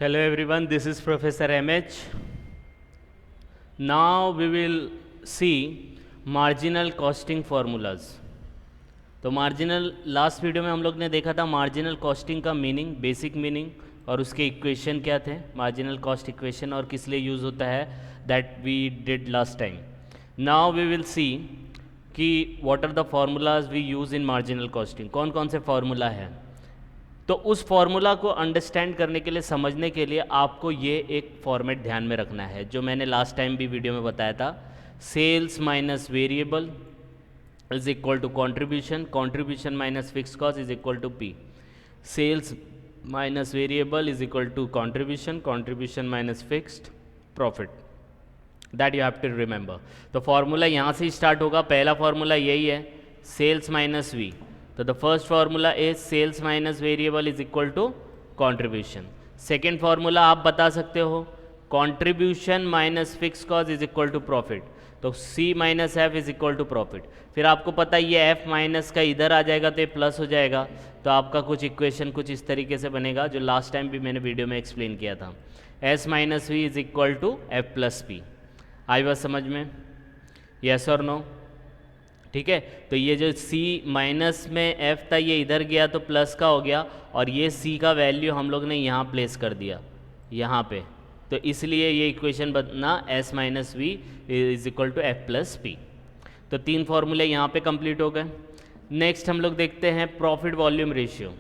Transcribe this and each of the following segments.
Hello everyone, this is Professor MH. Now we will see marginal costing formulas. तो marginal last video में हम लोग ने देखा था मार्जिनल कॉस्टिंग का मीनिंग, बेसिक मीनिंग और उसके इक्वेशन क्या थे, मार्जिनल कॉस्ट इक्वेशन और किस लिए यूज़ होता है, that we did last time. Now we will see कि what are the formulas we use in marginal costing, कौन कौन से फार्मूला है. तो उस फॉर्मूला को अंडरस्टैंड करने के लिए, समझने के लिए आपको ये एक फॉर्मेट ध्यान में रखना है जो मैंने लास्ट टाइम भी वीडियो में बताया था. Sales minus variable is equal to contribution, contribution minus fix cost is equal to P. Sales minus variable is equal to contribution, contribution minus fixed profit. That you have to remember. तो formula यहाँ से start होगा. पहला formula यही है, sales minus V. तो the first formula is sales minus variable is equal to contribution. Second formula आप बता सकते हो, contribution minus fix cost is equal to profit. तो C minus F is equal to profit. फिर आपको पता है ये F माइनस का इधर आ जाएगा तो ये प्लस हो जाएगा. तो आपका कुछ इक्वेशन कुछ इस तरीके से बनेगा जो लास्ट टाइम भी मैंने वीडियो में एक्सप्लेन किया था. S minus V is equal to F plus P. आई बात समझ में? यस और नो? ठीक है. तो ये जो C माइनस में F था ये इधर गया तो प्लस का हो गया, और ये C का वैल्यू हम लोग ने यहाँ प्लेस कर दिया यहाँ पे. तो इसलिए ये इक्वेशन बना S minus V is equal to F plus P. तो तीन फार्मूले यहाँ पे कंप्लीट हो गए. नेक्स्ट हम लोग देखते हैं प्रॉफिट वॉल्यूम रेशियो.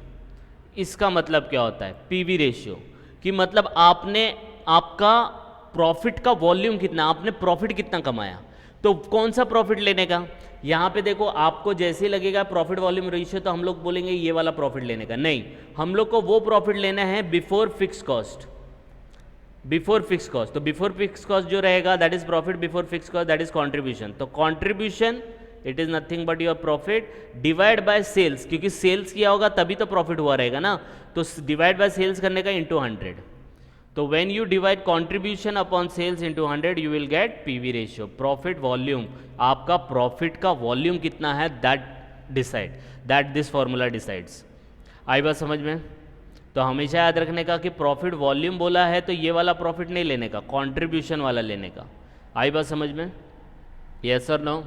इसका मतलब क्या होता है? PV ratio. कि मतलब आपका प्रॉफिट का वॉल्यूम कितना, आपने प्रॉफिट कितना कमाया. तो कौन सा प्रॉफिट लेने का? यहाँ पे देखो, आपको जैसे लगेगा प्रॉफिट वॉल्यूम रेशियो तो हम लोग बोलेंगे ये वाला प्रॉफिट लेने का. नहीं, हम लोग को वो प्रॉफिट लेना है before fix cost. Before fix cost. तो बिफोर फिक्स कॉस्ट जो रहेगा that is profit before fix cost, that is contribution. तो contribution it is nothing but your profit divide by sales, क्योंकि सेल्स किया होगा तभी तो प्रॉफिट हुआ रहेगा ना. तो डिवाइड बाय सेल्स करने का इंटू 100. तो when you divide contribution upon sales into 100 you will get PV ratio. Profit volume, आपका प्रॉफिट का वॉल्यूम कितना है दैट दिस फॉर्मूला डिसाइड्स. आई बात समझ में? तो हमेशा याद रखने का कि प्रॉफिट वॉल्यूम बोला है तो ये वाला प्रॉफिट नहीं लेने का, कॉन्ट्रीब्यूशन वाला लेने का. आई बात समझ में? यस और नो?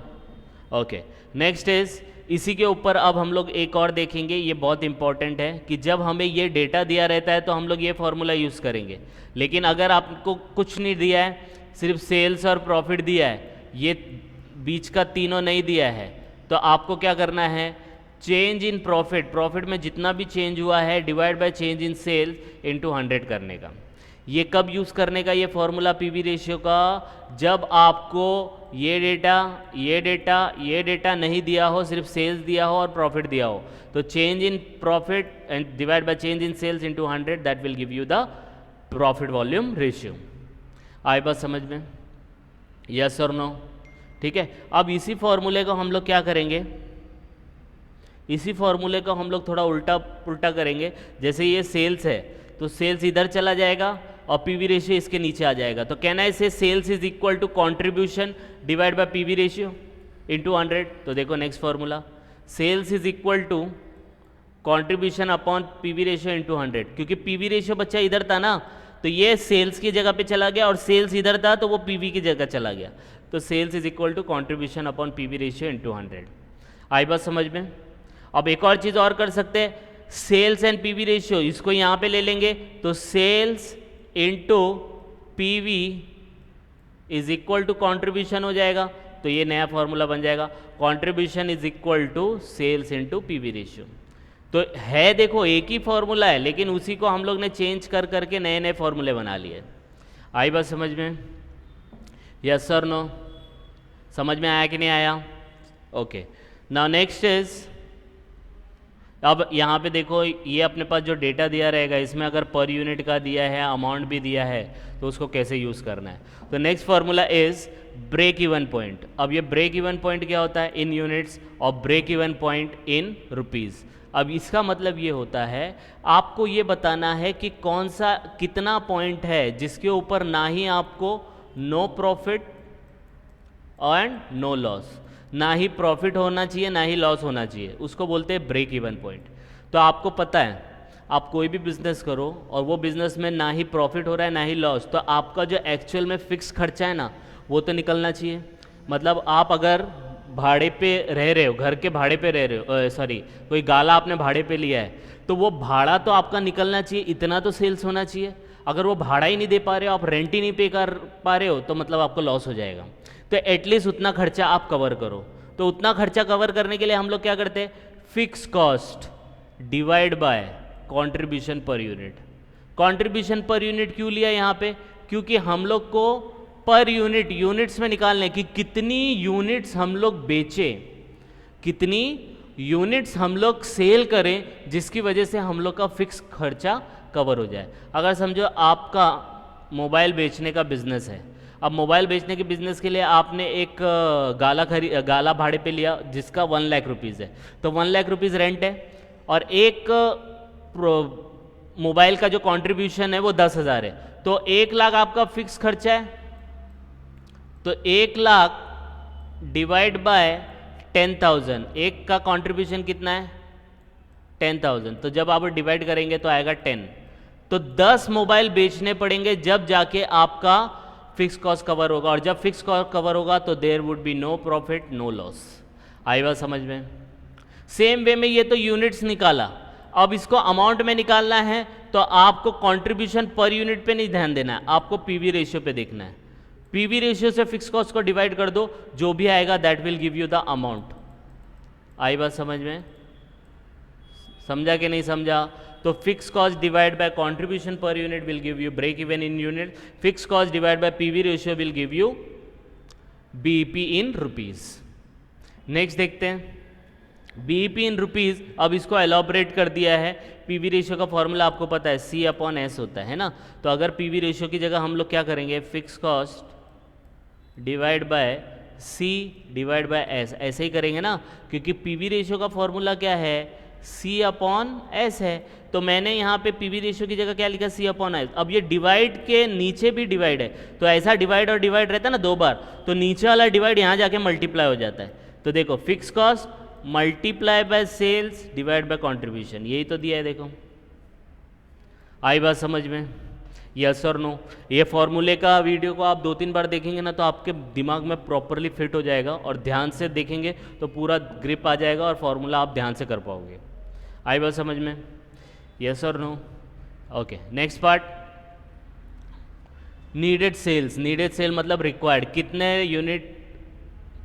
ओके. नेक्स्ट इज, इसी के ऊपर अब हम लोग एक और देखेंगे, ये बहुत इंपॉर्टेंट है कि जब हमें ये डेटा दिया रहता है तो हम लोग ये फॉर्मूला यूज़ करेंगे. लेकिन अगर आपको कुछ नहीं दिया है, सिर्फ सेल्स और प्रॉफिट दिया है, ये बीच का तीनों नहीं दिया है, तो आपको क्या करना है? चेंज इन प्रॉफिट, प्रॉफिट में जितना भी चेंज हुआ है divide by change in sales into 100 करने का. ये कब यूज़ करने का ये फॉर्मूला पीवी रेशियो का? जब आपको ये डेटा नहीं दिया हो, सिर्फ सेल्स दिया हो और प्रॉफिट दिया हो. तो change in profit and divide by change in sales into 100 that will give you the profit volume ratio. आई बात समझ में? यस और नो? ठीक है. अब इसी फॉर्मूले को हम लोग क्या करेंगे, इसी फॉर्मूले को हम लोग थोड़ा उल्टा पुल्टा करेंगे. जैसे ये सेल्स है तो सेल्स इधर चला जाएगा और पीवी रेशियो इसके नीचे आ जाएगा. तो कहना है से sales is equal to contribution divide by PV ratio into 100. तो देखो next formula, sales is equal to contribution upon PV ratio into 100. क्योंकि पीवी रेशियो बच्चा इधर था ना, तो ये सेल्स की जगह पे चला गया और सेल्स इधर था तो वो पीवी की जगह चला गया. तो sales is equal to contribution upon PV ratio into 100. आई बात समझ में? अब एक और चीज़ और कर सकते हैं, सेल्स एंड पीवी रेशियो इसको यहाँ पे ले लेंगे. तो sales into PV is equal to contribution हो जाएगा. तो ये नया फॉर्मूला बन जाएगा, contribution is equal to sales into PV ratio. तो है देखो एक ही फॉर्मूला है, लेकिन उसी को हम लोग ने चेंज कर करके नए नए फॉर्मूले बना लिए. आई बात समझ में? यस और नो? समझ में आया कि नहीं आया? ओके. नाउ नेक्स्ट इज, अब यहाँ पे देखो ये अपने पास जो डेटा दिया रहेगा इसमें अगर पर यूनिट का दिया है, अमाउंट भी दिया है, तो उसको कैसे यूज़ करना है. तो next formula is break even point. अब ये ब्रेक इवन पॉइंट क्या होता है? इन यूनिट्स और break even point in rupees. अब इसका मतलब ये होता है आपको ये बताना है कि कौन सा कितना पॉइंट है जिसके ऊपर ना ही आपको no profit and no loss, ना ही प्रॉफिट होना चाहिए ना ही लॉस होना चाहिए, उसको बोलते हैं ब्रेक इवन पॉइंट. तो आपको पता है आप कोई भी बिजनेस करो और वो बिजनेस में ना ही प्रॉफिट हो रहा है ना ही लॉस, तो आपका जो एक्चुअल में फिक्स खर्चा है ना वो तो निकलना चाहिए। मतलब आप अगर भाड़े पे रह रहे हो, घर के भाड़े पे रह रहे हो, सॉरी कोई गाला आपने भाड़े पे लिया है, तो वो भाड़ा तो आपका निकलना चाहिए, इतना तो सेल्स होना चाहिए। अगर वो भाड़ा ही नहीं दे पा रहे हो, आप रेंट ही नहीं पे कर पा रहे हो, तो मतलब आपको लॉस हो जाएगा। तो एटलीस्ट उतना खर्चा आप कवर करो। तो उतना खर्चा कवर करने के लिए हम लोग क्या करते हैं, fix cost divide by contribution per unit. Contribution per unit क्यों लिया यहाँ पे, क्योंकि हम लोग को पर यूनिट यूनिट्स में निकालने कि कितनी यूनिट्स हम लोग बेचे, कितनी यूनिट्स हम लोग सेल करें, जिसकी वजह से हम लोग का फिक्स खर्चा कवर हो जाए। अगर समझो आपका मोबाइल बेचने का बिजनेस है, अब मोबाइल बेचने के बिजनेस के लिए आपने एक गाला भाड़े पे लिया जिसका 1 लाख रुपीज़ है, तो 1 लाख रुपीज़ रेंट है, और एक मोबाइल का जो कंट्रीब्यूशन है वो 10,000 है, तो 1 लाख आपका फिक्स खर्चा है। तो 1 लाख डिवाइड बाय 10,000, एक का कंट्रीब्यूशन कितना है 10,000, तो जब आप डिवाइड करेंगे तो आएगा 10। तो 10 मोबाइल बेचने पड़ेंगे जब जाके आपका फिक्स कॉस्ट कवर होगा, और जब फिक्स कॉस्ट कवर होगा तो there would be no profit no loss. आई बात समझ में। सेम वे में ये तो यूनिट्स निकाला, अब इसको अमाउंट में निकालना है तो आपको कंट्रीब्यूशन पर यूनिट पे नहीं ध्यान देना है, आपको पीवी रेशियो पे देखना है। पीवी रेशियो से फिक्स कॉस्ट को डिवाइड कर दो, जो भी आएगा that will give you the amount. आई बात समझ में, समझा कि नहीं समझा। तो fix cost divide by contribution per unit will give you break even in unit, fix cost divide by PV ratio will give you BEP in rupees. Next देखते हैं बीईपी इन रुपीज। अब इसको एलॉबरेट कर दिया है। PV ratio का formula आपको पता है C/S होता है ना, तो अगर पीवी रेशियो की जगह हम लोग क्या करेंगे, fix cost divide bye C divide by S, ऐसे ही करेंगे ना, क्योंकि पीवी रेशियो का फॉर्मूला क्या है C/S है। तो मैंने यहाँ पे पीवी रेशियो की जगह क्या लिखा C/S। अब ये डिवाइड के नीचे भी डिवाइड है, तो ऐसा डिवाइड और डिवाइड रहता है ना 2 बार, तो नीचे वाला डिवाइड यहाँ जाके मल्टीप्लाई हो जाता है। तो देखो fix cost multiply by sales divide by contribution, यही तो दिया है। देखो आई बात समझ में, यस और नो। ये फॉर्मूले का वीडियो को आप 2-3 बार देखेंगे ना तो आपके दिमाग में प्रॉपरली फिट हो जाएगा, और ध्यान से देखेंगे तो पूरा ग्रिप आ जाएगा और फॉर्मूला आप ध्यान से कर पाओगे। आई बात समझ में, यस और no. Okay, next part, needed sales. Needed sale मतलब रिक्वायर्ड, कितने यूनिट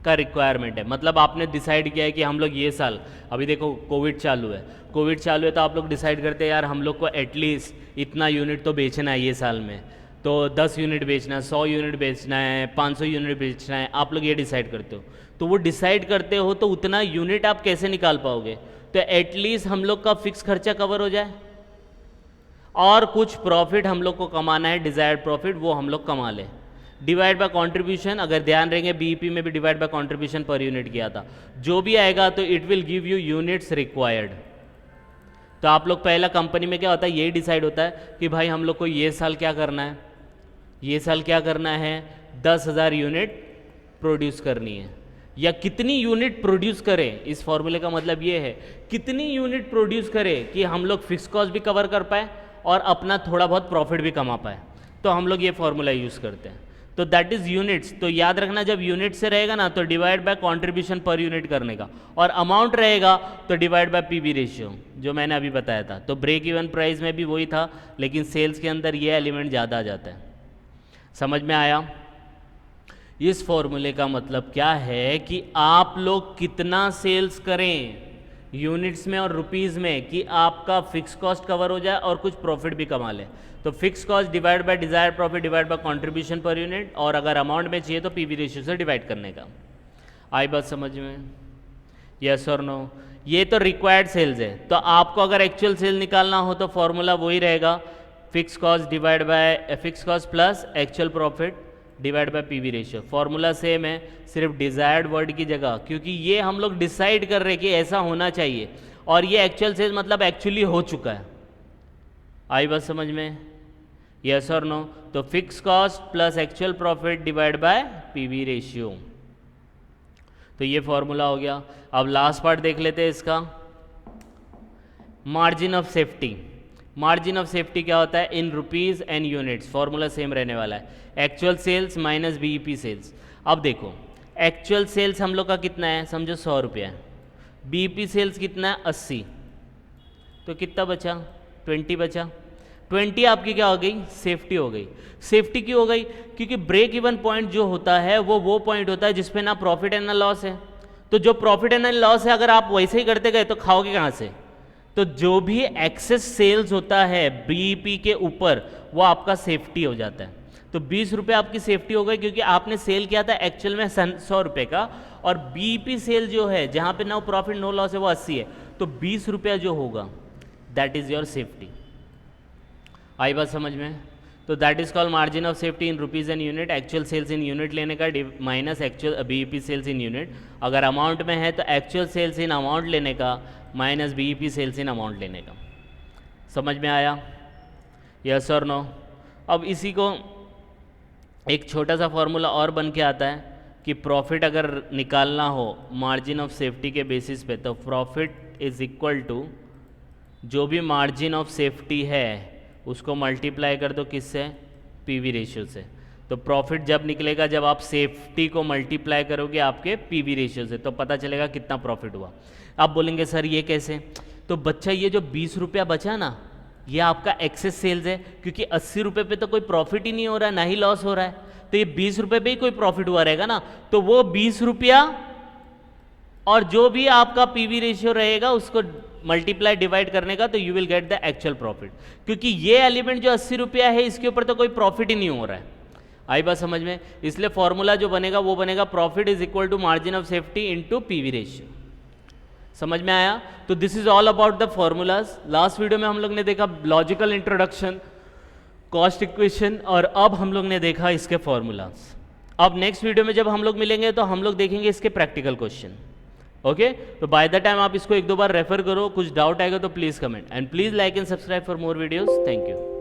का रिक्वायरमेंट है। मतलब आपने डिसाइड किया है कि हम लोग ये साल, अभी देखो कोविड चालू है, कोविड चालू है तो आप लोग डिसाइड करते हैं यार हम लोग को एटलीस्ट इतना यूनिट तो बेचना है ये साल में, तो 10 यूनिट बेचना है, 100 यूनिट बेचना है, 500 यूनिट बेचना है, आप लोग ये डिसाइड करते हो। तो वो डिसाइड करते हो तो उतना यूनिट आप कैसे निकाल पाओगे, तो एटलीस्ट हम लोग का फिक्स खर्चा कवर हो जाए और कुछ प्रॉफिट हम लोग को कमाना है, डिजायर्ड प्रॉफिट, वो हम लोग कमा लें। डिवाइड बाय कंट्रीब्यूशन, अगर ध्यान रहेंगे बीईपी में भी divide by contribution per unit किया था, जो भी आएगा तो it will give you units required. तो आप लोग पहला कंपनी में क्या होता है, यही डिसाइड होता है कि भाई हम लोग को ये साल क्या करना है, ये साल क्या करना है, 10,000 यूनिट प्रोड्यूस करनी है, या कितनी यूनिट प्रोड्यूस करें। इस फॉर्मूले का मतलब ये है कितनी यूनिट प्रोड्यूस करें कि हम लोग फिक्स कॉस्ट भी कवर कर पाए और अपना थोड़ा बहुत प्रॉफिट भी कमा पाए, तो हम लोग ये फॉर्मूला यूज़ करते हैं। तो दैट इज़ यूनिट्स। तो याद रखना जब यूनिट से रहेगा ना तो divide by contribution per unit करने का, और अमाउंट रहेगा तो डिवाइड बाय पीवी रेशियो, जो मैंने अभी बताया था। तो ब्रेक इवन प्राइस में भी वही था, लेकिन सेल्स के अंदर ये एलिमेंट ज़्यादा आ जाता है। समझ में आया। इस फॉर्मूले का मतलब क्या है कि आप लोग कितना सेल्स करें यूनिट्स में और रुपीज़ में कि आपका फिक्स कॉस्ट कवर हो जाए और कुछ प्रॉफिट भी कमा ले। तो fix cost divide by desire profit divide by contribution per unit, और अगर अमाउंट में चाहिए तो पीवी रेशियो से डिवाइड करने का। आई बात समझ में, यस और नो। ये तो रिक्वायर्ड सेल्स है। तो आपको अगर एक्चुअल सेल निकालना हो तो फॉर्मूला वही रहेगा, fix cost divide by fix cost plus actual profit divide by PV ratio. Formula same है, सिर्फ डिजायर्ड वर्ड की जगह, क्योंकि ये हम लोग डिसाइड कर रहे हैं कि ऐसा होना चाहिए, और ये एक्चुअल सेल्स मतलब एक्चुअली हो चुका है। आई बात समझ में, यस और नो। तो fix cost plus actual profit divide by PV ratio, तो ये फॉर्मूला हो गया। अब लास्ट पार्ट देख लेते हैं इसका, margin of safety. Margin of safety क्या होता है in rupees and units, formula same रहने वाला है, actual sales minus BEP sales. अब देखो एक्चुअल सेल्स हम लोग का कितना है, समझो 100 रुपया है, बीईपी सेल्स कितना है 80, तो कितना बचा 20 बचा, 20 आपकी क्या हो गई सेफ्टी हो गई। सेफ्टी क्यों हो गई, क्योंकि ब्रेक इवन पॉइंट जो होता है वो पॉइंट होता है जिसपे ना प्रॉफिट है ना लॉस है। तो जो प्रॉफिट है ना लॉस है अगर आप वैसे ही करते गए तो खाओगे कहाँ से। तो जो भी एक्सेस सेल्स होता है बीईपी के ऊपर वो आपका सेफ्टी हो जाता है। तो 20 रुपये आपकी सेफ्टी हो गई क्योंकि आपने सेल किया था एक्चुअल में 100 रुपये का, और बीईपी सेल जो है जहाँ पे नो प्रॉफिट नो लॉस है वो 80 है, तो 20 रुपया जो होगा दैट इज़ योर सेफ्टी। आई बात समझ में। तो that is called margin of safety in rupees and unit, actual sales in unit लेने का minus actual BEP sales in unit, अगर अमाउंट में है तो एक्चुअल सेल्स इन अमाउंट लेने का minus BEP sales in amount लेने का। समझ में आया, यस और नो। अब इसी को एक छोटा सा फॉर्मूला और बन के आता है कि प्रॉफिट अगर निकालना हो मार्जिन ऑफ सेफ्टी के बेसिस पे, तो प्रॉफिट इज इक्वल टू जो भी मार्जिन ऑफ सेफ्टी है उसको मल्टीप्लाई कर दो किससे, पीवी रेशियो से। तो प्रॉफिट जब निकलेगा जब आप सेफ्टी को मल्टीप्लाई करोगे आपके पीवी रेशियो से, तो पता चलेगा कितना प्रॉफिट हुआ। आप बोलेंगे सर ये कैसे, तो बच्चा ये जो 20 रुपया बचा ना ये आपका एक्सेस सेल्स है, क्योंकि 80 रुपये पे तो कोई प्रॉफिट ही नहीं हो रहा है, ना ही लॉस हो रहा है, तो ये 20 रुपये पे ही कोई प्रॉफिट हुआ रहेगा ना। तो वो 20 रुपया और जो भी आपका पीवी रेशियो रहेगा उसको मल्टीप्लाई डिवाइड करने का, तो you will get the actual profit. क्योंकि ये एलिमेंट जो 80 रुपया है इसके ऊपर तो कोई प्रॉफिट ही नहीं हो रहा है। आई बात समझ में। इसलिए फॉर्मूला जो बनेगा वो बनेगा profit is equal to margin of safety into PV ratio. समझ में आया। तो this is all about the formulas. Last video में हम लोग ने देखा लॉजिकल इंट्रोडक्शन, कॉस्ट इक्वेशन, और अब हम लोग ने देखा इसके फॉर्मूलाज। अब नेक्स्ट वीडियो में जब हम लोग मिलेंगे तो हम लोग देखेंगे इसके प्रैक्टिकल क्वेश्चन। ओके, तो बाय द टाइम आप इसको एक दो बार रेफर करो, कुछ डाउट आएगा तो please comment, and please like and subscribe for more videos. Thank you.